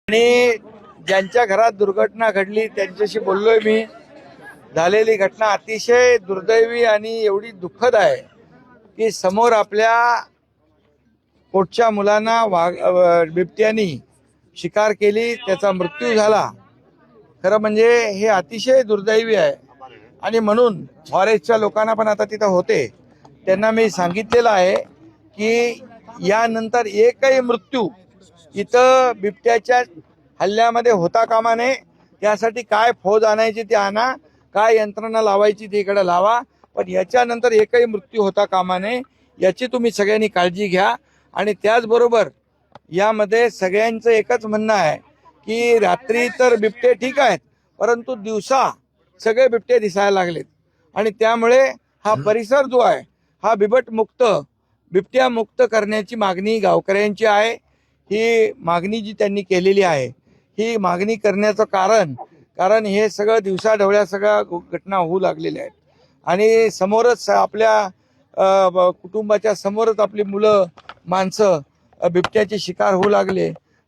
आणि ज्यांच्या घरात दुर्घटना घडली त्यांच्याशी बोललोय मी। झालेली घटना अतिशय दुर्दैवी आणि एवढी दुःखद आहे की समोर आपल्या पोटच्या मुलांना बिबट्यानी शिकार केली, त्याचा मृत्यू झाला। खरं म्हणजे हे अतिशय दुर्दैवी आहे आणि म्हणून फॉरेस्टच्या लोकांना पण आता तिथं होते त्यांना मी सांगितलेलं आहे की यानंतर एकही मृत्यू इथं बिबट्याच्या हल्ल्यामध्ये होता कामा नये। त्यासाठी काय फौज आणायची ती आणा, काय यंत्रणा लावायची ती इकडे लावा, पण याच्यानंतर एकही मृत्यू होता कामा नये याची तुम्ही सगळ्यांनी काळजी घ्या। आणि त्याचबरोबर यामध्ये सगळ्यांचं एकच म्हणणं आहे की रात्री तर बिबटे ठीक आहेत परंतु दिवसा सगळे बिबटे दिसायला लागलेत आणि त्यामुळे हा परिसर जो आहे हा बिबट्या मुक्त करण्याची मागणी गावकऱ्यांची आहे। ही मागणी जी त्यांनी केलेली आहे ही मागणी करण्याचं कारण हे सगळं दिवसाढवळ्या सगळ्या घटना होऊ लागलेल्या आहेत आणि समोरच आपल्या कुटुंबाच्या समोरच आपली मुलं माणसं बिबट्याचे शिकार होऊ लागले।